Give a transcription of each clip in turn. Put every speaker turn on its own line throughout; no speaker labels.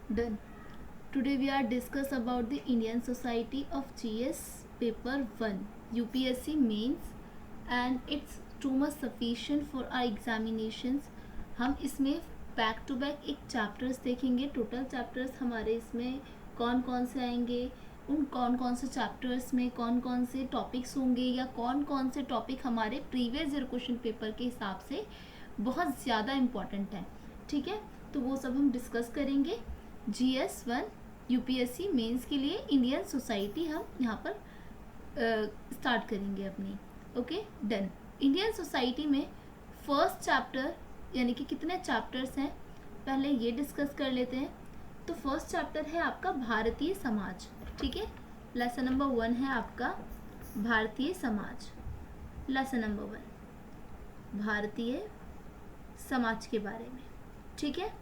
Done. Today we are discuss about the Indian Society of GS paper 1 UPSC mains and it's too much sufficient for our examinations. हम इसमें back to back एक chapters देखेंगे. Total chapters हमारे इसमें कौन कौन से आएंगे, उन कौन कौन से चैप्टर्स में कौन कौन से टॉपिक्स होंगे या कौन कौन से टॉपिक हमारे प्रीवियस ईयर क्वेश्चन पेपर के हिसाब से बहुत ज़्यादा इम्पॉर्टेंट है. ठीक है, तो वो सब हम डिस्कस करेंगे. GS1 UPSC मेंस के लिए इंडियन सोसाइटी हम यहाँ पर स्टार्ट करेंगे अपनी. Okay, done. इंडियन सोसाइटी में फर्स्ट चैप्टर यानी कि कितने चैप्टर्स हैं पहले ये डिस्कस कर लेते हैं. तो फर्स्ट चैप्टर है आपका भारतीय समाज. ठीक है, लेसन नंबर 1 है आपका भारतीय समाज. लेसन नंबर 1 भारतीय समाज के बारे में. ठीक है,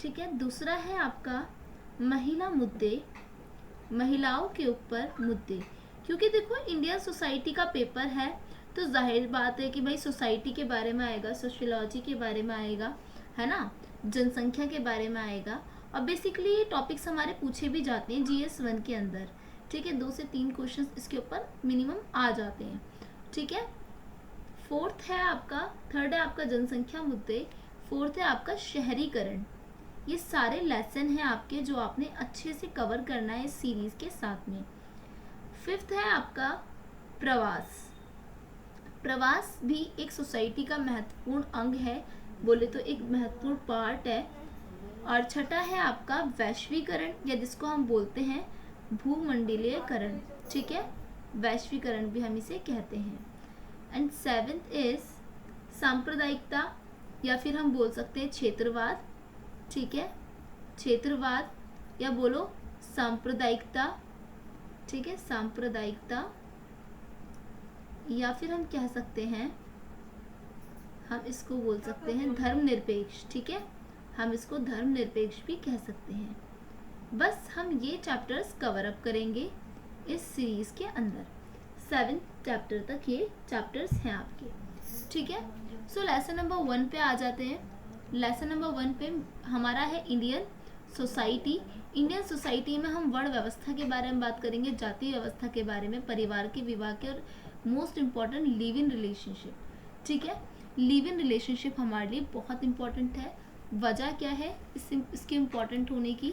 ठीक है. दूसरा है आपका महिला मुद्दे, महिलाओं के ऊपर मुद्दे. क्योंकि देखो इंडियन सोसाइटी का पेपर है तो जाहिर बात है कि भाई सोसाइटी के बारे में आएगा, सोशियोलॉजी के बारे में आएगा, है ना, जनसंख्या के बारे में आएगा. और बेसिकली ये टॉपिक्स हमारे पूछे भी जाते हैं GS1 के अंदर. ठीक है, 2 से 3 क्वेश्चन इसके ऊपर मिनिमम आ जाते हैं. ठीक है. फोर्थ है आपका, थर्ड है आपका जनसंख्या मुद्दे, फोर्थ है आपका शहरीकरण. ये सारे लेसन हैं आपके जो आपने अच्छे से कवर करना है इस सीरीज के साथ में. फिफ्थ है आपका प्रवास. प्रवास भी एक सोसाइटी का महत्वपूर्ण अंग है, बोले तो एक महत्वपूर्ण पार्ट है. और छठा है आपका वैश्वीकरण या जिसको हम बोलते हैं भूमंडलीयकरण. ठीक है, वैश्वीकरण भी हम इसे कहते हैं. एंड सेवेंथ इज सांप्रदायिकता या फिर हम बोल सकते हैं क्षेत्रवाद. ठीक है, क्षेत्रवाद या बोलो सांप्रदायिकता. ठीक है, सांप्रदायिकता या फिर हम कह सकते हैं, हम इसको बोल सकते हैं धर्मनिरपेक्ष. ठीक है, हम इसको धर्मनिरपेक्ष भी कह सकते हैं. बस हम ये चैप्टर्स कवर अप करेंगे इस सीरीज के अंदर. 7 चैप्टर तक ये चैप्टर्स हैं आपके. ठीक है, सो लेसन नंबर 1 पे आ जाते हैं. लेसन नंबर 1 पे हमारा है इंडियन सोसाइटी. इंडियन सोसाइटी में हम वर्ण व्यवस्था के बारे में बात करेंगे, जाति व्यवस्था के बारे में, परिवार के विवाह के, और most important live in relationship. ठीक है, लिव इन रिलेशनशिप हमारे लिए बहुत इम्पॉर्टेंट है. वजह क्या है इसके इम्पॉर्टेंट होने की?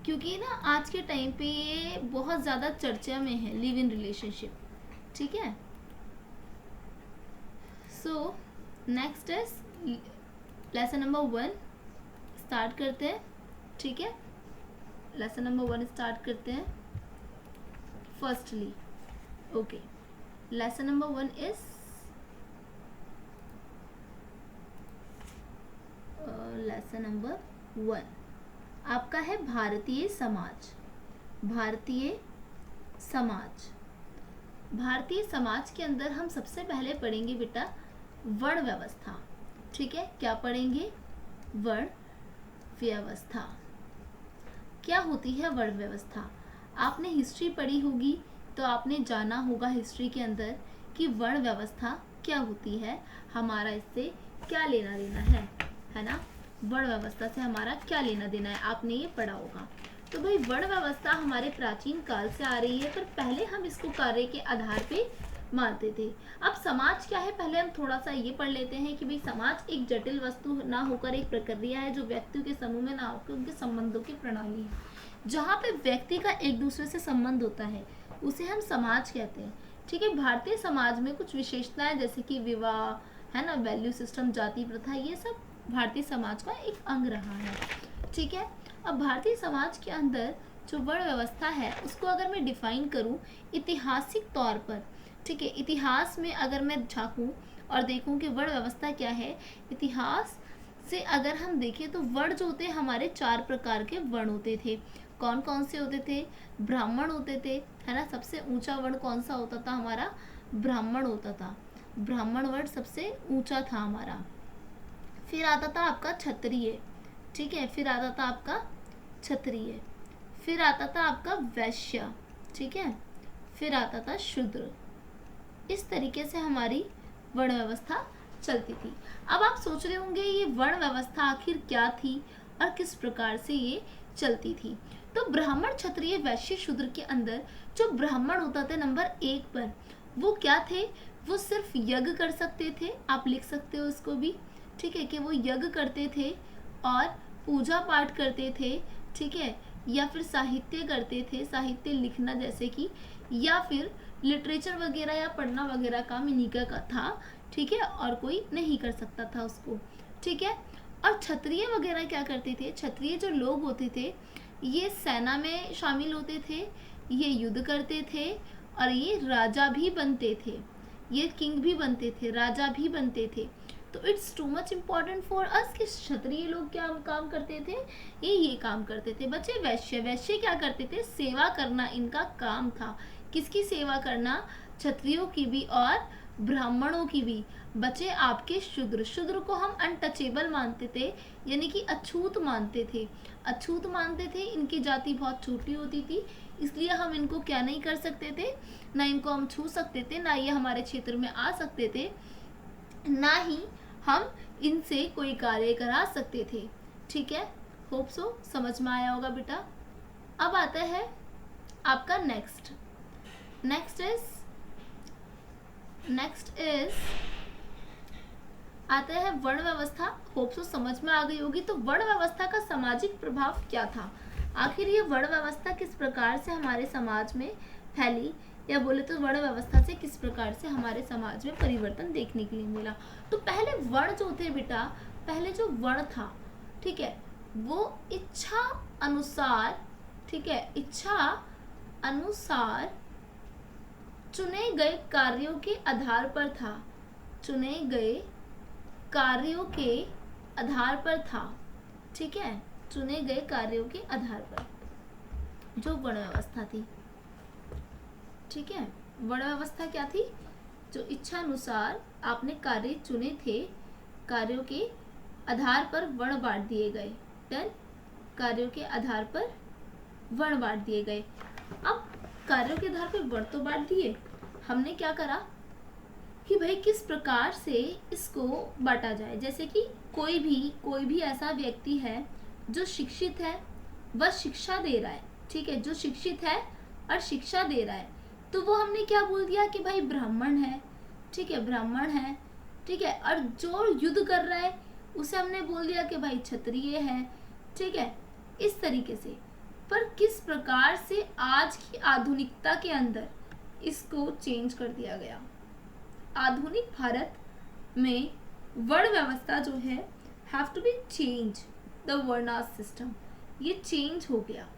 क्योंकि ना आज के टाइम पे ये बहुत ज़्यादा चर्चा में है लिव इन रिलेशनशिप. ठीक है, so next is lesson number 1 start करते हैं. ठीक है, लेसन नंबर 1 स्टार्ट करते हैं. Firstly okay, lesson number 1 is lesson number 1 आपका है भारतीय समाज. भारतीय समाज. भारतीय समाज के अंदर हम सबसे पहले पढ़ेंगे बेटा वर्ण व्यवस्था. ठीक है, क्या पढ़ेंगे? वर्ण व्यवस्था. क्या होती है वर्ण व्यवस्था? आपने हिस्ट्री पढ़ी होगी तो आपने जाना होगा हिस्ट्री के अंदर कि वर्ण व्यवस्था क्या होती है, हमारा इससे क्या लेना देना है ना. वर्ण व्यवस्था से हमारा क्या लेना देना है आपने ये पढ़ा होगा. तो भाई वर्ण व्यवस्था हमारे प्राचीन काल से आ रही है, पर पहले हम इसको कार्य के आधार पे मानते थे. अब समाज क्या है पहले हम थोड़ा सा ये पढ़ लेते हैं कि भाई समाज एक जटिल वस्तु ना होकर एक प्रक्रिया है जो व्यक्तियों के समूह में ना होकर उनके संबंधों की प्रणाली है. जहाँ पे व्यक्ति का एक दूसरे से संबंध होता है उसे हम समाज कहते हैं. ठीक है, भारतीय समाज में कुछ विशेषताएं जैसे कि विवाह, है ना, वैल्यू सिस्टम, जाति प्रथा, ये सब भारतीय समाज का एक अंग रहा है. ठीक है, अब भारतीय समाज के अंदर जो वर्ण व्यवस्था है उसको अगर मैं डिफाइन करूं ऐतिहासिक तौर पर, ठीक है, इतिहास में अगर मैं झांकूं और देखूं कि वर्ण व्यवस्था क्या है, इतिहास से अगर हम देखें तो वर्ण जो होते हैं हमारे 4 प्रकार के वर्ण होते थे. कौन कौन से होते थे? ब्राह्मण होते थे, है ना. सबसे ऊंचा वर्ण कौन सा होता था? हमारा ब्राह्मण होता था. ब्राह्मण वर्ण सबसे ऊंचा था हमारा. फिर आता था आपका क्षत्रिय. ठीक है, फिर आता था आपका क्षत्रिय. फिर आता था आपका वैश्य. ठीक है, फिर आता था शूद्र. इस तरीके से हमारी वर्ण व्यवस्था चलती थी। अब आप सोच रहे होंगे ये वर्ण व्यवस्था आखिर क्या थी और किस प्रकार से ये चलती थी। तो ब्राह्मण, क्षत्रिय, वैश्य, शूद्र के अंदर जो ब्राह्मण होता था नंबर 1 पर, वो क्या थे, वो सिर्फ यज्ञ कर सकते थे, आप लिख सकते हो उसको भी, ठीक है, कि वो यज्ञ करते थे और पूजा पाठ करते थे, ठीक है, या फिर साहित्य करते थे, साहित्य लिखना जैसे कि, या फिर लिटरेचर वगैरह या पढ़ना वगैरह काम इन्हीं का था, ठीक है, और कोई नहीं कर सकता था उसको, ठीक है। और क्षत्रिय वगैरह क्या करते थे, क्षत्रिय जो लोग होते थे ये सेना में शामिल होते थे, ये युद्ध करते थे और ये राजा भी बनते थे, ये किंग भी बनते थे, राजा भी बनते थे। तो it's too much important for us कि क्षत्रिय लोग क्या काम करते थे, ये काम करते थे। बच्चे वैश्य, वैश्य क्या करते थे, सेवा करना इनका काम था। किसकी सेवा करना, क्षत्रियों की भी और ब्राह्मणों की भी। बचे आपके शूद्र, शूद्र को हम अनटचेबल मानते थे, यानी कि अछूत मानते थे, अछूत मानते थे, इनकी जाति बहुत छोटी होती थी, इसलिए हम इनको क्या नहीं कर सकते थे, ना इनको हम छू सकते थे, ना ये हमारे क्षेत्र में आ सकते थे, ना ही हम इनसे कोई कार्य करा सकते थे, ठीक है। होप सो समझ में आया होगा बेटा। अब आता है आपका नेक्स्ट इज आता है वर्ण व्यवस्था। होप सो समझ में आ गई होगी। तो वर्ण व्यवस्था का सामाजिक प्रभाव क्या था, आखिर ये वर्ण व्यवस्था किस प्रकार से हमारे समाज में फैली, या बोले तो वर्ण व्यवस्था से किस प्रकार से हमारे समाज में परिवर्तन देखने के लिए मिला। तो पहले वर्ण जो थे बेटा, पहले जो वर्ण था, ठीक है, वो इच्छा अनुसार, ठीक है, इच्छा अनुसार चुने गए कार्यों के आधार पर था, चुने गए कार्यों के आधार पर था, ठीक है, चुने गए कार्यों के आधार पर जो वर्ण व्यवस्था थी, ठीक है। वर्ण व्यवस्था क्या थी, जो इच्छा अनुसार आपने कार्य चुने थे, कार्यों के आधार पर वर्ण बांट दिए गए, डन, कार्यों के आधार पर वर्ण बांट दिए गए। अब कार्यों के आधार पर वर्ण तो बांट दिए, हमने क्या करा कि भाई किस प्रकार से इसको बांटा जाए। जैसे कि कोई भी ऐसा व्यक्ति है जो शिक्षित है, वह शिक्षा दे रहा है, ठीक है, जो शिक्षित है और शिक्षा दे रहा है, तो वो हमने क्या बोल दिया कि भाई ब्राह्मण है, ठीक है, ब्राह्मण है, ठीक है। और जो युद्ध कर रहा है उसे हमने बोल दिया कि भाई क्षत्रिय है, ठीक है, इस तरीके से। पर किस प्रकार से आज की आधुनिकता के अंदर इसको चेंज कर दिया गया। आधुनिक भारत में वर्ण व्यवस्था जो है have to be change the वर्णास सिस्टम, ये चेंज हो गया।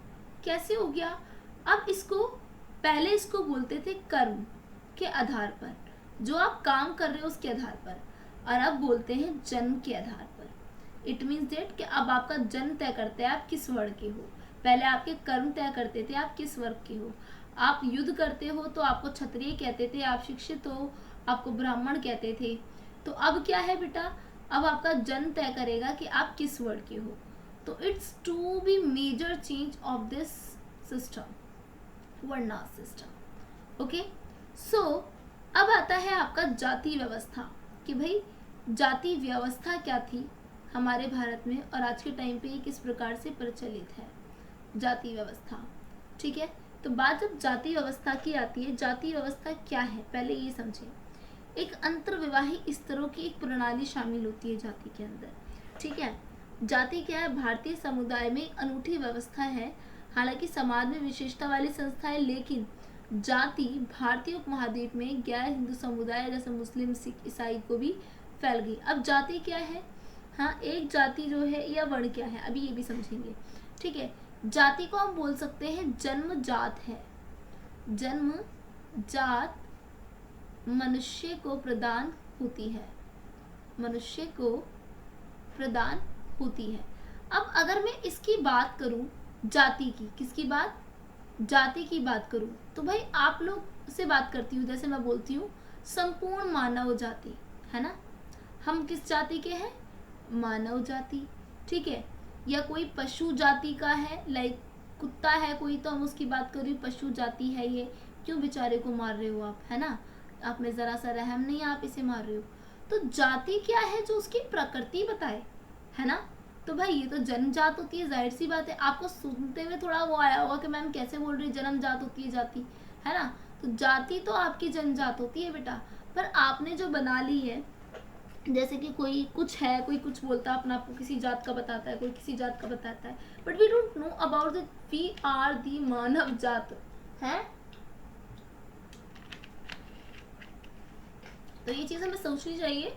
कैसे हो गया, अब इसको पहले इसको बोलते थे कर्म के आधार पर, जो आप काम कर रहे हो उसके आधार पर, और अब बोलते हैं जन्म के आधार पर। इट मीन्स दैट कि अब आपका जन्म तय करता है आप किस वर्ण के हो। पहले आपके कर्म तय करते थे आप किस वर्ग के हो। आप युद्ध करते हो तो आपको क्षत्रिय कहते थे, आप शिक्षित हो आपको ब्राह्मण कहते थे। तो अब क्या है बेटा, अब आपका जन्म तय करेगा कि आप किस वर्ण के हो। तो it's to be major change of this system, वर्णास सिस्टम। ओके, सो अब आता है आपका जाति व्यवस्था, कि भाई जाति व्यवस्था क्या थी हमारे भारत में और आज के टाइम पे ये किस प्रकार से प्रचलित है जाति व्यवस्था, ठीक है। तो बात जब जाति व्यवस्था की आती है, जाति व्यवस्था क्या है पहले ये समझें। एक अंतर्विवाही स्तरों की एक प्रणाली शामिल होती है जाति के अंदर, ठीक है। जाति क्या है, भारतीय समुदाय में अनूठी व्यवस्था है, हालांकि समाज में विशेषता वाली संस्था है, लेकिन जाति भारतीय उपमहाद्वीप में गैर हिंदू समुदाय जैसे मुस्लिम, सिख, ईसाई को भी फैल गई। अब जाति क्या है, हाँ, एक जाति जो है या वर्ण क्या है, अभी ये भी समझेंगे, ठीक है। जाति को हम बोल सकते हैं जन्म जात है, जन्म जात मनुष्य को प्रदान होती है, मनुष्य को प्रदान होती है। अब अगर मैं इसकी बात करूं जाति की, किसकी बात, जाति की बात करूं, तो भाई आप लोग से बात करती हूँ, जैसे मैं बोलती हूँ संपूर्ण मानव जाति, है ना, हम किस जाति के हैं, मानव जाति, ठीक है। या कोई पशु जाति का है, लाइक कुत्ता है कोई, तो हम उसकी बात कर रही हूँ, पशु जाति है ये, क्यों बेचारे को मार रहे हो आप, है ना, आप में ज़रा सा रहम नहीं, आप इसे मार रहे हो। तो जाति क्या है जो उसकी प्रकृति बताए, है ना। तो भाई ये तो जन्मजात होती है, जाहिर सी बात है। आपको सुनते हुए थोड़ा वो आया होगा कि मैम कैसे बोल रही है, जन्मजात होती है जाति, है ना। तो जाति तो आपकी जन्मजात होती है बेटा, पर आपने जो बना ली है, जैसे कि कोई कुछ है, कोई कुछ बोलता है अपना आपको किसी जात का बताता है, कोई किसी जात का बताता है, but we don't know about the we are the मानव जात है। तो ये चीज हमें सोचनी चाहिए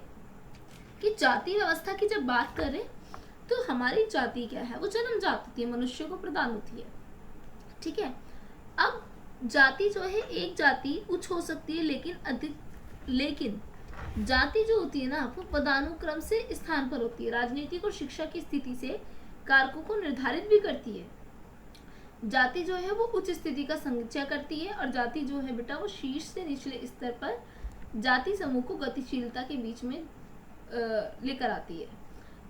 कि जाति व्यवस्था की जब बात करें तो हमारी जाति क्या है, वो जन्म जात होती है, मनुष्य को प्रदान होती है, ठीक है। अब जाति जो है, एक जाति उच्च हो सकती है लेकिन जाति जो होती है ना, वो पदानुक्रम से स्थान पर होती है, राजनीतिक और शिक्षा की स्थिति से कारकों को निर्धारित भी करती है। जाति जो है वो उच्च स्थिति का संचय करती है, और जाति जो है बेटा वो शीर्ष से निचले स्तर पर जाति समूह को गतिशीलता के बीच में लेकर आती है,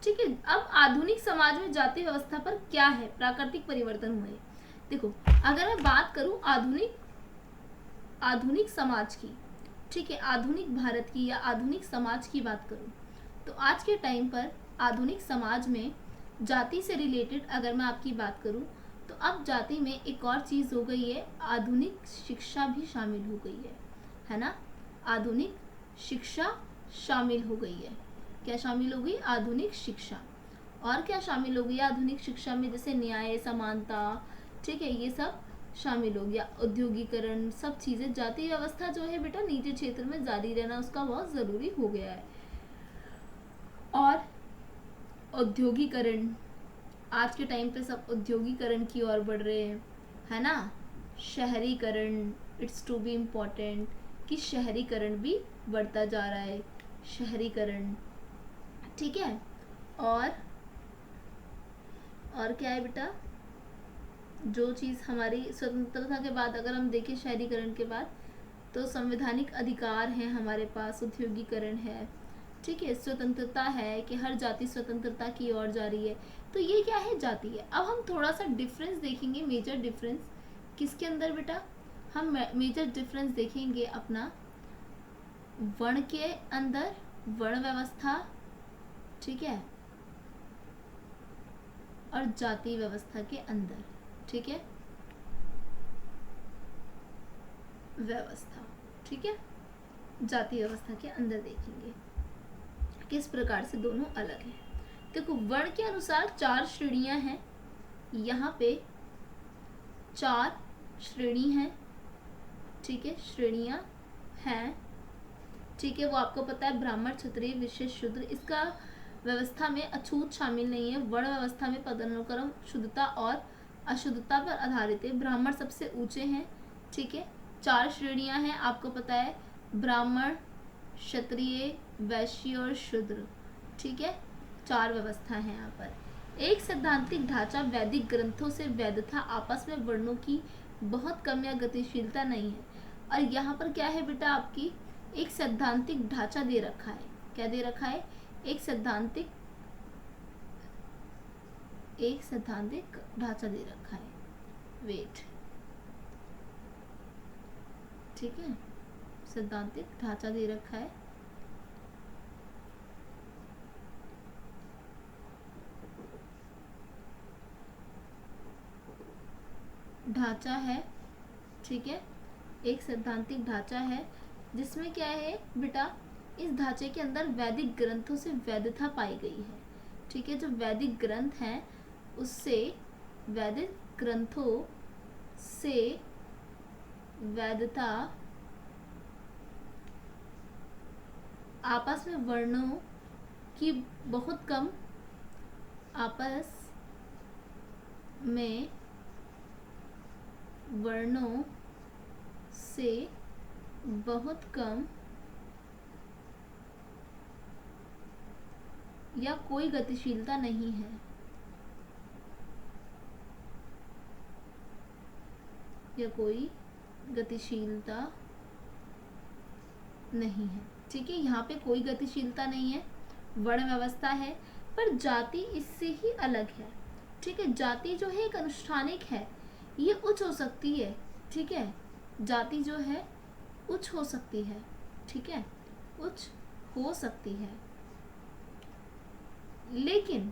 ठीक है। अब आधुनिक समाज में जाति व्यवस्था पर क्या है प्राकृतिक परिवर्तन हुए। देखो, अगर मैं बात करूं आधुनिक समाज की, ठीक है, आधुनिक भारत की या आधुनिक समाज की बात करूं, तो आज के टाइम पर आधुनिक समाज में जाति से रिलेटेड अगर मैं आपकी बात करूं, तो अब जाति में एक और चीज़ हो गई है, आधुनिक शिक्षा भी शामिल हो गई है ना। आधुनिक शिक्षा शामिल हो गई है। क्या शामिल हो गई? आधुनिक शिक्षा। और क्या शामिल हो गई आधुनिक शिक्षा में? जैसे न्याय, समानता, ठीक है, ये सब शामिल हो गया, औद्योगिकरण, सब चीज़ें। जाति व्यवस्था जो है बेटा निजी क्षेत्र में जारी रहना उसका बहुत ज़रूरी हो गया है। और औद्योगिकरण, आज के टाइम पे सब औद्योगिकरण की ओर बढ़ रहे हैं, है ना। शहरीकरण, इट्स टू बी इम्पोर्टेंट कि शहरीकरण भी बढ़ता जा रहा है, शहरीकरण, ठीक है। और क्या है बेटा, जो चीज़ हमारी स्वतंत्रता के बाद अगर हम देखें शहरीकरण के बाद, तो संवैधानिक अधिकार हैं हमारे पास, औद्योगिकरण है, ठीक है, स्वतंत्रता है कि हर जाति स्वतंत्रता की ओर जा रही है। तो ये क्या है? जाति है। अब हम थोड़ा सा डिफरेंस देखेंगे, मेजर डिफरेंस किसके अंदर बेटा? हम मेजर डिफरेंस देखेंगे अपना वर्ण के अंदर, वर्ण व्यवस्था, ठीक है, और जाति व्यवस्था के अंदर, ठीक है, व्यवस्था, ठीक है, जाति व्यवस्था के अंदर देखेंगे किस प्रकार से दोनों अलग हैं। देखो, वर्ण के अनुसार 4 श्रेणियां हैं, यहाँ पे 4 श्रेणी हैं, ठीक है, श्रेणियां हैं, ठीक है। वो आपको पता है, ब्राह्मण, क्षत्रिय, वैश्य, शूद्र। इसका व्यवस्था में अछूत शामिल नहीं है। वर्ण व्यवस्था में पदानुक्रम शुद्धता और अशुद्धता पर आधारित है। ब्राह्मण सबसे ऊंचे हैं, ठीक है। 4 श्रेणियां हैं, आपको पता है, ब्राह्मण, क्षत्रिय, वैश्य और शूद्र, ठीक है। 4 व्यवस्था है यहाँ पर। एक सैद्धांतिक ढांचा, वैदिक ग्रंथों से वैधता, आपस में वर्णों की बहुत कम या गतिशीलता नहीं है। और यहाँ पर क्या है बेटा, आपकी एक सैद्धांतिक ढांचा दे रखा है। क्या दे रखा है? एक सैद्धांतिक ढांचा दे रखा है, वेट, ठीक है, सैद्धांतिक ढांचा दे रखा है। ढांचा है, ठीक है, एक सैद्धांतिक ढांचा है जिसमें क्या है बेटा, इस ढांचे के अंदर वैदिक ग्रंथों से वैधता पाई गई है, ठीक है। जो वैदिक ग्रंथ हैं उससे, वैदिक ग्रंथों से वैधता, आपस में वर्णों की बहुत कम, आपस में वर्णों से बहुत कम या कोई गतिशीलता नहीं है, या कोई गतिशीलता नहीं है, ठीक है। यहाँ पे कोई गतिशीलता नहीं है, वर्ण व्यवस्था है, पर जाति इससे ही अलग है, ठीक है। जाति जो है एक अनुष्ठानिक है, ये उच्च हो सकती है, ठीक है, जाति जो है उच्च हो सकती है, ठीक है, उच्च हो सकती है, लेकिन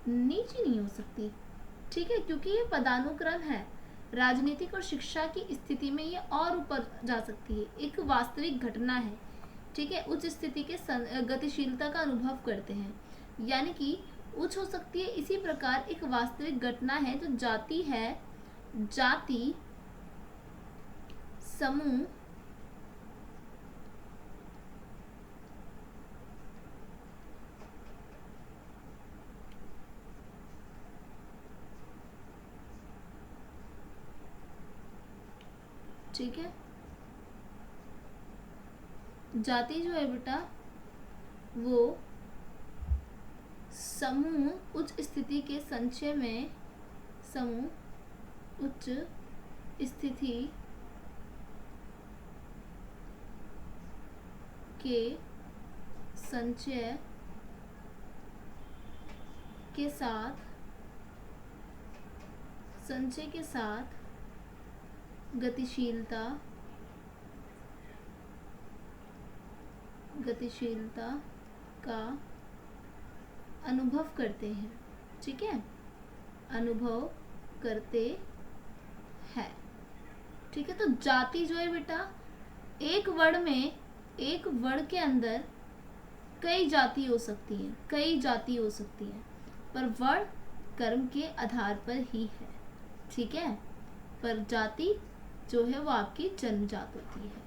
नीची नहीं हो सकती। ठीक है, क्योंकि ये पदानुक्रम है। राजनीतिक और शिक्षा की स्थिति में ये और ऊपर जा सकती है, एक वास्तविक घटना है। ठीक है, उच्च स्थिति के गतिशीलता का अनुभव करते हैं, यानी कि उच्च हो सकती है। इसी प्रकार एक वास्तविक घटना है जो जाति है, जाति समूह ठीक है, जाति जो है बेटा वो समूह उच्च स्थिति के संचय में, समूह उच्च स्थिति के संचय के साथ गतिशीलता का अनुभव करते हैं। ठीक है, अनुभव करते हैं। ठीक है, तो जाति जो है बेटा एक वर्ण के अंदर कई जाति हो सकती है, पर वर्ण कर्म के आधार पर ही है। ठीक है, पर जाति जो है वो आपकी जन्मजात होती है।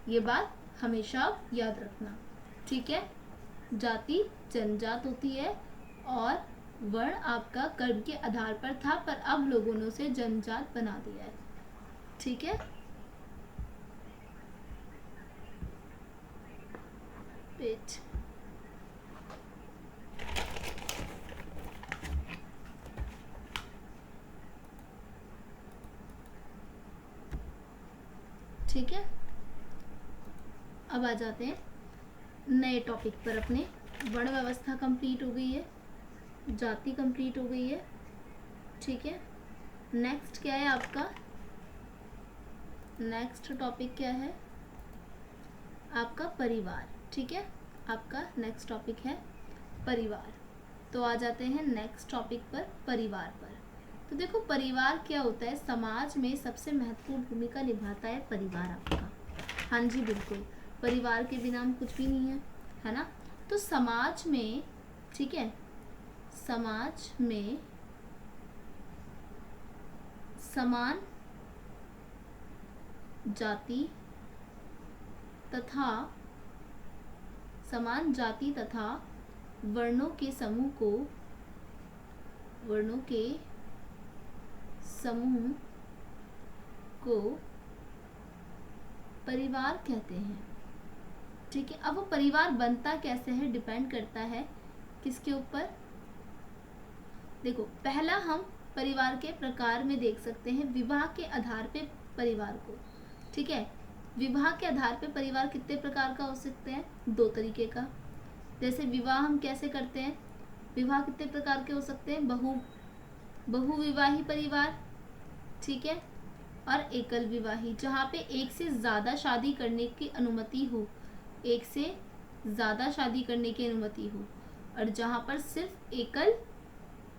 ये बात हमेशा याद रखना। ठीक है, जाति जन्मजात होती है और वर्ण आपका कर्म के आधार पर था, पर अब लोगों ने उसे जन्मजात बना दिया है। ठीक है, पेज ठीक है, अब आ जाते हैं नए टॉपिक पर अपने। वर्ण व्यवस्था कंप्लीट हो गई है, जाति कंप्लीट हो गई है। ठीक है, नेक्स्ट क्या है आपका? नेक्स्ट टॉपिक क्या है आपका? परिवार। ठीक है, आपका नेक्स्ट टॉपिक है परिवार। तो आ जाते हैं नेक्स्ट टॉपिक पर, परिवार पर। तो देखो परिवार क्या होता है, समाज में सबसे महत्वपूर्ण भूमिका निभाता है परिवार आपका। हाँ जी बिल्कुल, परिवार के बिना हम कुछ भी नहीं है ना। तो समाज में, ठीक है, समाज में समान जाति तथा वर्णों के समूह को परिवार कहते हैं। ठीक है, अब वो परिवार बनता कैसे है, डिपेंड करता है किसके ऊपर? देखो, पहला हम परिवार के प्रकार में देख सकते हैं विवाह के आधार पे परिवार को। ठीक है, विवाह के आधार पे परिवार कितने प्रकार का हो सकते हैं? दो तरीके का। जैसे विवाह हम कैसे करते हैं, विवाह कितने प्रकार के हो सकते हैं? बहुविवाही परिवार, ठीक है, और एकल विवाही, जहाँ पे एक से ज़्यादा शादी करने की अनुमति हो, और जहाँ पर सिर्फ एकल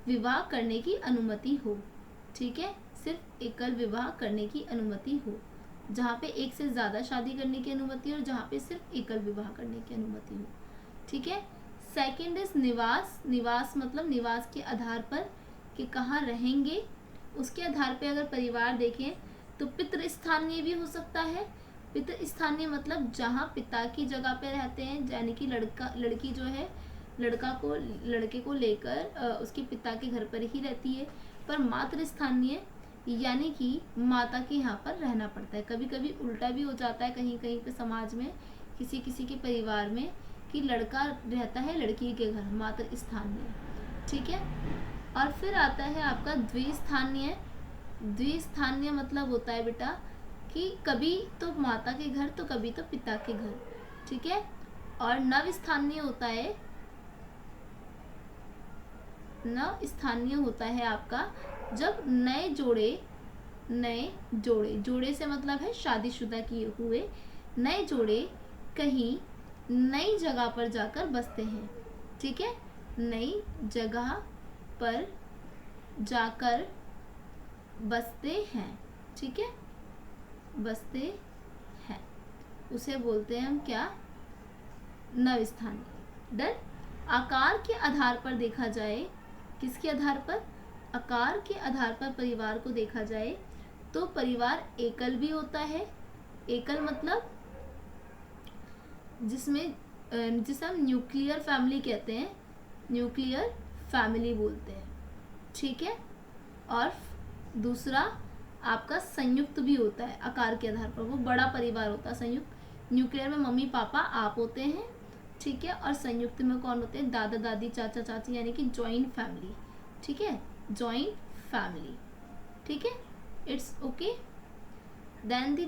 विवाह करने की अनुमति हो। ठीक है, सिर्फ एकल विवाह करने की अनुमति हो, जहाँ पे एक से ज़्यादा शादी करने की अनुमति हो और जहाँ पे सिर्फ एकल विवाह करने की अनुमति हो। ठीक है, सेकेंड इज निवास मतलब निवास के आधार पर कि कहाँ रहेंगे, उसके आधार पे अगर परिवार देखें तो पितृस्थानीय भी हो सकता है। पितृस्थानीय मतलब जहाँ पिता की जगह पे रहते हैं, यानी कि लड़की जो है लड़के को लेकर उसके पिता के घर पर ही रहती है। पर मातृस्थानीय यानी कि माता के यहाँ पर रहना पड़ता है। कभी कभी उल्टा भी हो जाता है कहीं कहीं पे समाज में, किसी किसी के परिवार में, कि लड़का रहता है लड़की के घर, मातृस्थानीय। ठीक है, और फिर आता है आपका द्विस्थानीय। द्विस्थानीय मतलब होता है बेटा कि कभी तो माता के घर तो कभी तो पिता के घर। ठीक है, और नवस्थानीय होता है आपका जब नए जोड़े से मतलब है शादीशुदा किए हुए नए जोड़े कहीं नई जगह पर जाकर बसते हैं। ठीक है, नई जगह पर जाकर बसते हैं। ठीक है, बसते हैं, उसे बोलते हैं हम क्या, नवस्थानीय। डन। आकार के आधार पर देखा जाए, किसके आधार पर, आकार के आधार पर परिवार को देखा जाए तो परिवार एकल भी होता है। एकल मतलब जिसे हम न्यूक्लियर फैमिली कहते हैं, न्यूक्लियर फैमिली बोलते हैं। ठीक है, और दूसरा आपका संयुक्त भी होता है आकार के आधार पर, वो बड़ा परिवार होता है संयुक्त। न्यूक्लियर में मम्मी पापा आप होते हैं। ठीक है, और संयुक्त में कौन होते हैं, दादा दादी चाचा चाची, यानी कि जॉइंट फैमिली। ठीक है, जॉइंट फैमिली। ठीक है, it's okay. Then the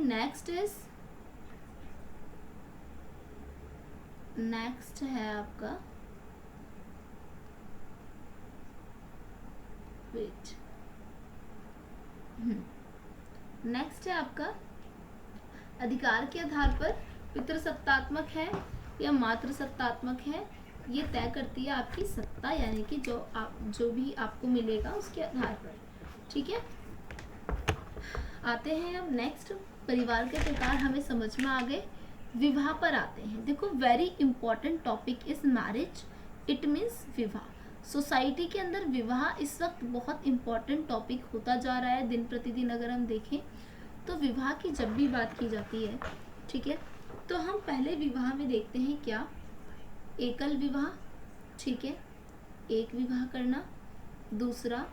next है आपका, वेट, नेक्स्ट है आपका, अधिकार के आधार पर पितृसत्तात्मक है या मातृसत्तात्मक है, ये तय करती है आपकी सत्ता, यानी कि जो भी आपको मिलेगा उसके आधार पर। ठीक है, आते हैं अब नेक्स्ट, परिवार के प्रकार हमें समझ में आ गए। विवाह पर आते हैं। देखो, very important topic is marriage, it means विवाह। सोसाइटी के अंदर विवाह इस वक्त बहुत इंपॉर्टेंट टॉपिक होता जा रहा है दिन प्रतिदिन। अगर हम देखें तो विवाह की जब भी बात की जाती है, ठीक है, तो हम पहले विवाह में देखते हैं क्या, एकल विवाह। ठीक है, एक विवाह करना। दूसरा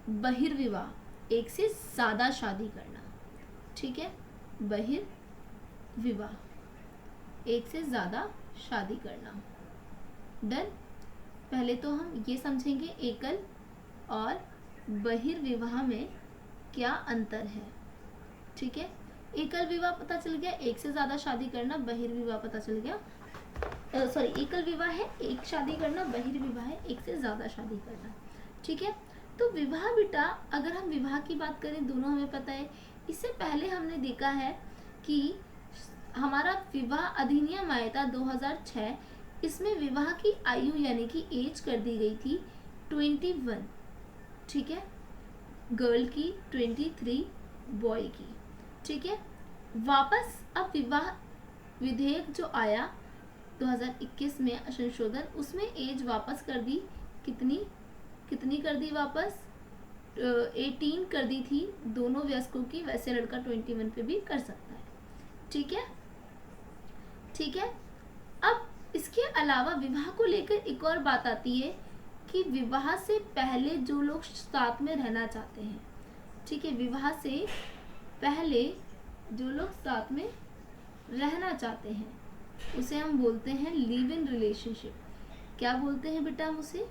बहिर्विवाह, एक से ज़्यादा शादी करना। ठीक है, बहिर्विवाह, एक से ज़्यादा शादी करना। डन। पहले तो हम ये समझेंगे एकल और बहिर्विवाह में क्या अंतर है। ठीक है, एकल विवाह पता चल गया, एक से ज़्यादा शादी करना। बहिर्विवाह पता चल गया, एकल विवाह है एक शादी करना, बहिर्विवाह है एक से ज़्यादा शादी करना। ठीक है, तो विवाह बेटा, अगर हम विवाह की बात करें, दोनों हमें पता है। इससे पहले हमने देखा है कि हमारा विवाह अधिनियम आया था 2006, इसमें विवाह की आयु यानी कि एज कर दी गई थी 21। ठीक है, गर्ल की 23, बॉय की। ठीक है, वापस अब विवाह विधेयक जो आया 2021 में संशोधन, उसमें एज वापस कर दी, कितनी कर दी वापस, 18 कर दी थी दोनों वयस्कों की। वैसे लड़का 21 पे भी कर सकता है। ठीक है, ठीक है। अब इसके अलावा विवाह को लेकर एक और बात आती है कि विवाह से पहले जो लोग साथ में रहना चाहते हैं, ठीक है, विवाह से पहले जो लोग साथ में रहना चाहते हैं उसे हम बोलते हैं लिव इन रिलेशनशिप। क्या बोलते हैं बेटा, हम उसे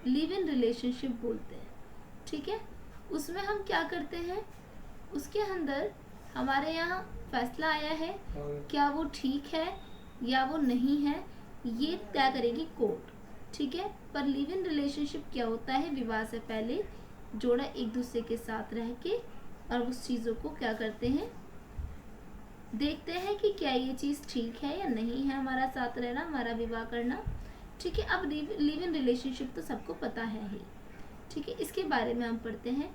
लिव इन रिलेशनशिप बोलते हैं। ठीक है, उसमें हम क्या करते हैं, उसके अंदर हमारे यहाँ फैसला आया है, क्या वो ठीक है या वो नहीं है, ये तय करेगी कोर्ट। ठीक है, पर लिव इन रिलेशनशिप क्या होता है, विवाह से पहले जोड़ा एक दूसरे के साथ रह के और उस चीज़ों को क्या करते हैं, देखते हैं कि क्या ये चीज़ ठीक है या नहीं है, हमारा साथ रहना, हमारा विवाह करना। ठीक है, अब लिव इन रिलेशनशिप तो सबको पता है ही। ठीक है, इसके बारे में हम पढ़ते हैं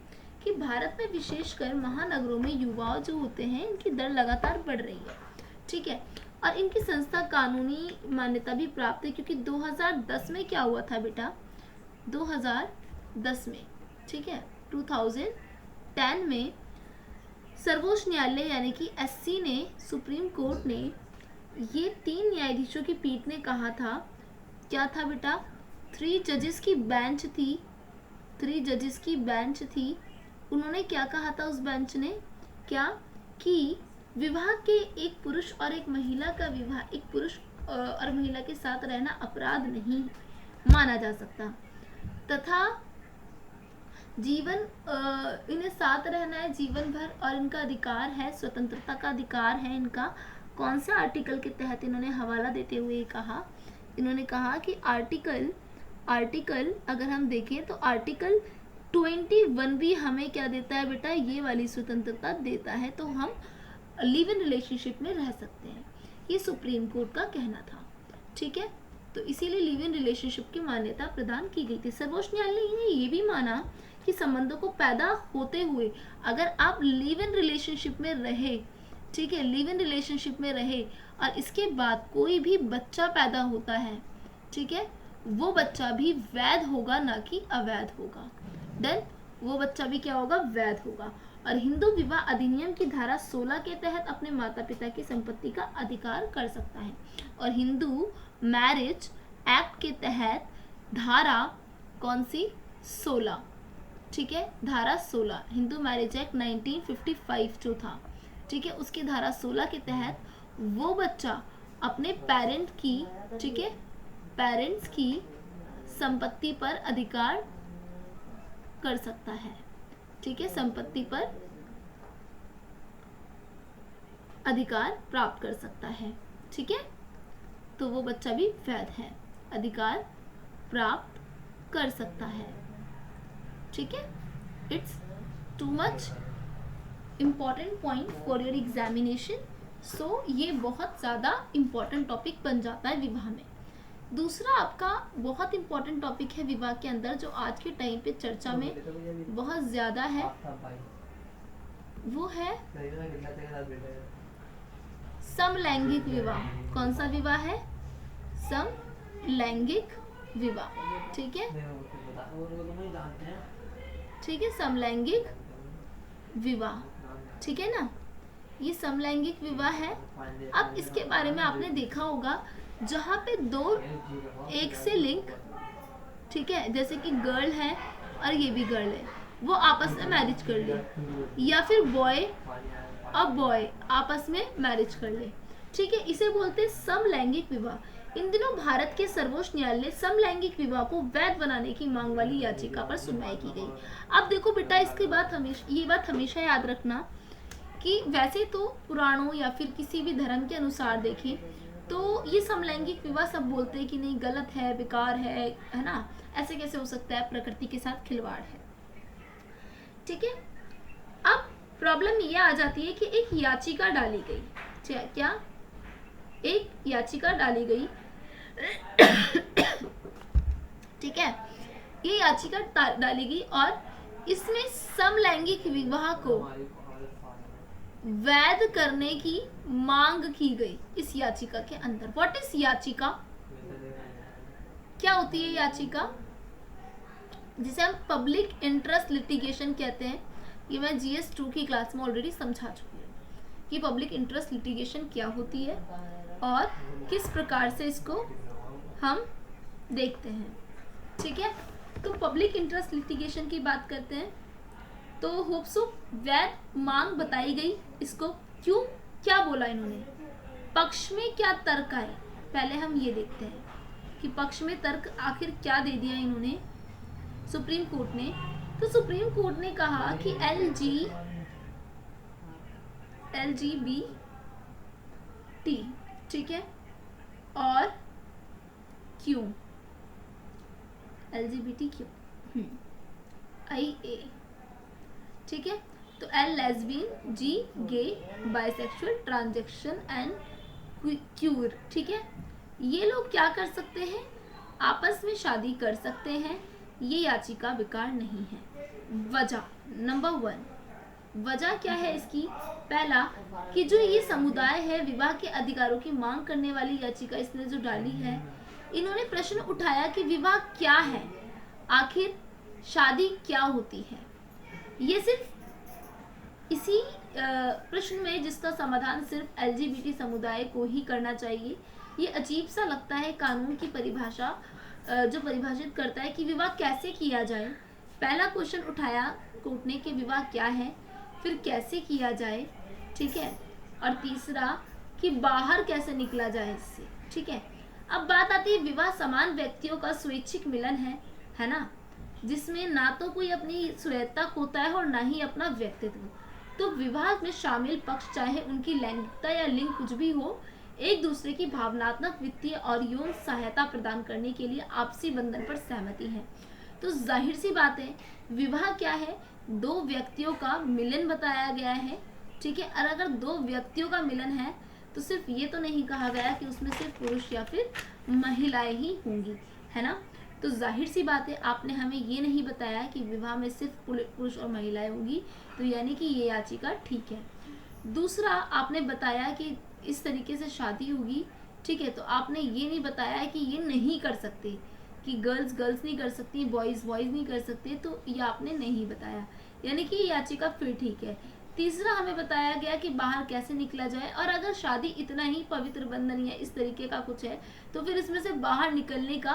कि भारत में विशेषकर महानगरों में युवा जो होते हैं, इनकी दर लगातार बढ़ रही है। ठीक है, और इनकी संस्था कानूनी मान्यता भी प्राप्त है, क्योंकि 2010 में क्या हुआ था बेटा, 2010 में, ठीक है, 2010 में सर्वोच्च न्यायालय यानी कि एससी ने, सुप्रीम कोर्ट ने, ये 3 न्यायाधीशों की पीठ ने कहा था, क्या था बेटा, 3 जजेस की बेंच थी, 3 जजेस की बेंच थी। उन्होंने क्या कहा था उस बेंच ने, क्या कि विवाह के एक पुरुष और एक महिला का विवाह, एक पुरुष और महिला के साथ रहना अपराध नहीं माना जा सकता, तथा जीवन इन्हें साथ रहना है जीवन भर, और इनका अधिकार है, स्वतंत्रता का अधिकार है इनका। कौन सा आर्टिकल के तहत, इन्होंने हवाला देते हुए कहा, इन्होंने कहा कि आर्टिकल अगर हम देखें तो आर्टिकल 21 भी हमें क्या देता है बेटा, ये वाली स्वतंत्रता देता है, तो हम लिव इन रिलेशनशिप में रह सकते हैं। ये सुप्रीम कोर्ट का कहना था। ठीक है, तो इसीलिए लिव इन रिलेशनशिप की मान्यता प्रदान की गई थी। सर्वोच्च न्यायालय ने ये भी माना कि संबंधों को पैदा होते हुए अगर आप लिव इन रिलेशनशिप में रहे, ठीक है, लिव इन रिलेशनशिप में रहे और इसके बाद कोई भी बच्चा पैदा होता है, ठीक है, वो बच्चा भी वैध होगा, ना कि अवैध होगा। देन वो बच्चा भी क्या होगा, वैध होगा। और हिंदू विवाह अधिनियम की धारा 16 के तहत अपने माता पिता की संपत्ति का अधिकार कर सकता है। और हिंदू मैरिज एक्ट के तहत धारा कौन सी, 16, ठीक है, धारा 16, हिंदू मैरिज एक्ट 1955 जो था, ठीक है, उसकी धारा 16 के तहत वो बच्चा अपने पेरेंट की, ठीक है, पेरेंट्स की संपत्ति पर अधिकार कर सकता है। ठीक है, संपत्ति पर अधिकार प्राप्त कर सकता है। ठीक है, तो वो बच्चा भी वैध है, अधिकार प्राप्त कर सकता है। ठीक है, it's too much important point for your examination. So ये बहुत ज़्यादा इम्पॉर्टेंट टॉपिक बन जाता है विवाह में। दूसरा आपका बहुत इम्पॉर्टेंट टॉपिक है विवाह के अंदर, जो आज के टाइम पे चर्चा में बहुत ज़्यादा है, वो है समलैंगिक विवाह। कौन सा विवाह है, समलैंगिक विवाह। ठीक है, ठीक है, समलैंगिक विवाह, ठीक है ना, ये समलैंगिक विवाह है। अब इसके बारे में आपने देखा होगा जहाँ पे दो एक से लिंग, ठीक है, जैसे कि गर्ल है और ये भी गर्ल है, वो आपस में मैरिज कर ले, या फिर बॉय और बॉय आपस में मैरिज कर ले, ठीक है, इसे बोलते हैं समलैंगिक विवाह। इन दिनों भारत के सर्वोच्च न्यायालय समलैंगिक विवाह को वैध बनाने की मांग वाली याचिका पर सुनवाई की गई। अब देखो बेटा, इसकी बात ये बात हमेशा याद रखना कि वैसे तो पुराणों या फिर किसी भी धर्म के अनुसार देखें तो ये समलैंगिक विवाह सब बोलते हैं कि नहीं, गलत है, बेकार है ना, ऐसे कैसे हो सकता है, प्रकृति के साथ खिलवाड़ है। ठीक है, अब प्रॉब्लम ये आ जाती है कि एक याचिका डाली गई, क्या एक याचिका डाली गई ठीक है, ये याचिका डाली गई और इसमें समलैंगिक विवाह को वैध करने की मांग की गई इस याचिका के अंदर। व्हाट इज याचिका, क्या होती है याचिका, जिसे हम पब्लिक इंटरेस्ट लिटिगेशन कहते हैं। ये मैं GS 2 की क्लास में ऑलरेडी समझा चुकी हूँ कि पब्लिक इंटरेस्ट लिटिगेशन क्या होती है और किस प्रकार से इसको हम देखते हैं। ठीक है, तो पब्लिक इंटरेस्ट लिटिगेशन की बात करते हैं तो होप्सो वैध मांग बताई गई। इसको क्यों, क्या बोला इन्होंने, पक्ष में क्या तर्क आए, पहले हम ये देखते हैं कि पक्ष में तर्क आखिर क्या दे दिया इन्होंने सुप्रीम कोर्ट ने। तो सुप्रीम कोर्ट ने कहा कि LGBT, ठीक है, और क्यों LGBTQ, IA, ठीक है, तो L lesbian, G gay, bisexual, transaction and queer, ठीक है, ये लोग क्या कर सकते हैं, आपस में शादी कर सकते हैं, ये याचिका बेकार नहीं है। वजह नंबर 1, वजह क्या है इसकी, पहला कि जो ये समुदाय है विवाह के अधिकारों की मांग करने वाली याचिका इसने जो डाली है, इन्होंने प्रश्न उठाया कि विवाह क्या है, आखिर शादी क्या होती है। ये सिर्फ इसी प्रश्न में जिसका समाधान सिर्फ LGBT समुदाय को ही करना चाहिए, ये अजीब सा लगता है। कानून की परिभाषा जो परिभाषित करता है कि विवाह कैसे किया जाए, पहला क्वेश्चन उठाया कोर्ट ने कि विवाह क्या है, फिर कैसे किया जाए, ठीक है, और तीसरा कि बाहर कैसे निकला जाए इससे। ठीक है, अब बात आती है विवाह समान व्यक्तियों का स्वैच्छिक मिलन है ना, जिसमें ना तो कोई अपनी स्वैच्छा खोता है और ना ही अपना व्यक्तित्व। तो विवाह में शामिल पक्ष चाहे उनकी लैंगिकता या लिंग कुछ भी हो, एक दूसरे की भावनात्मक, वित्तीय और यौन सहायता प्रदान करने के लिए आपसी बंधन पर सहमति है। तो जाहिर सी बात है, विवाह क्या है, दो व्यक्तियों का मिलन बताया गया है। ठीक है, और अगर दो व्यक्तियों का मिलन है तो सिर्फ ये तो नहीं कहा गया कि उसमें सिर्फ पुरुष या फिर महिलाएं ही होंगी, है ना। तो जाहिर सी बात है आपने हमें ये नहीं बताया कि विवाह में सिर्फ पुरुष और महिलाएं होंगी, तो यानी कि ये याचिका ठीक है। दूसरा आपने बताया कि इस तरीके से शादी होगी, ठीक है, तो आपने ये नहीं बताया कि ये नहीं कर सकते, कि गर्ल्स गर्ल्स नहीं कर सकती, बॉयज़ बॉयज़ नहीं कर सकते, तो ये आपने नहीं बताया, यानी कि ये याचिका फिर ठीक है। तीसरा हमें बताया गया कि बाहर कैसे निकला जाए, और अगर शादी इतना ही पवित्र बंधन या इस तरीके का कुछ है तो फिर इसमें से बाहर निकलने का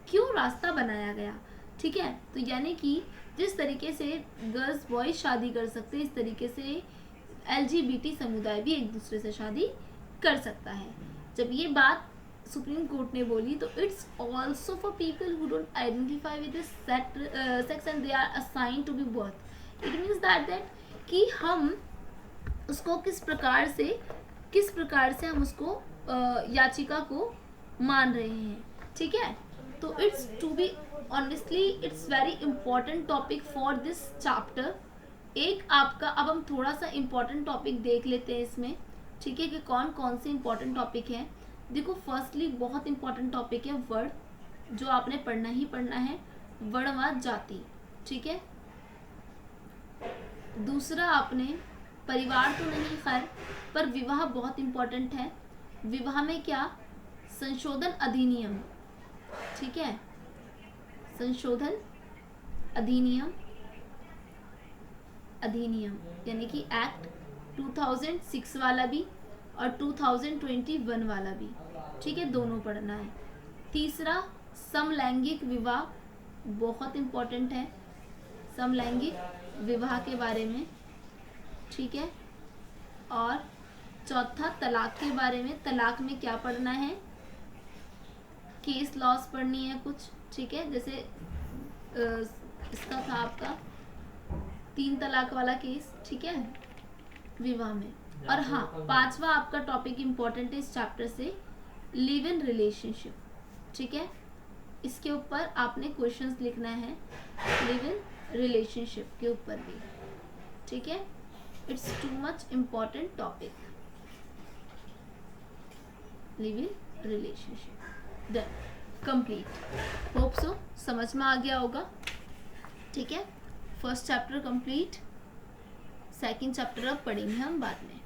क्यों रास्ता बनाया गया, ठीक है। तो यानी कि जिस तरीके से गर्ल्स बॉयज शादी कर सकते हैं, इस तरीके से LGBT समुदाय भी एक दूसरे से शादी कर सकता है। जब ये बात सुप्रीम कोर्ट ने बोली तो it's also for people who don't identify with sex and they are assigned to be birth. It means that कि हम उसको किस प्रकार से हम उसको याचिका को मान रहे हैं, ठीक है। तो it's to be honestly it's very important topic for this chapter. एक आपका अब हम थोड़ा सा इम्पोर्टेंट टॉपिक देख लेते हैं इसमें, ठीक है, कि कौन कौन से इम्पोर्टेंट टॉपिक हैं। देखो फर्स्टली बहुत इम्पोर्टेंट टॉपिक है वर्ण, जो आपने पढ़ना ही पढ़ना है, वर्णवाद जाति, ठीक है। दूसरा आपने परिवार तो नहीं खैर, पर विवाह बहुत इम्पोर्टेंट है। विवाह में क्या, संशोधन अधिनियम, ठीक है, संशोधन अधिनियम यानी कि एक्ट 2006 वाला भी और 2021 वाला भी, ठीक है, दोनों पढ़ना है। तीसरा समलैंगिक विवाह बहुत इम्पोर्टेंट है, समलैंगिक विवाह के बारे में, ठीक है। और चौथा तलाक के बारे में, तलाक में क्या पढ़ना है, केस लॉस पढ़नी है कुछ, ठीक है, जैसे इसका था आपका 3 तलाक वाला केस, ठीक है, विवाह में। और हाँ, पांचवा आपका टॉपिक इम्पोर्टेंट है इस चैप्टर से, लिव इन रिलेशनशिप, ठीक है, इसके ऊपर आपने क्वेश्चंस लिखना है, लिव इन रिलेशनशिप के ऊपर भी, ठीक है। It's too much important topic, live in relationship. Done, complete. Hope so समझ में आ गया होगा, ठीक है। First chapter complete, second chapter अब पढ़ेंगे हम बाद में।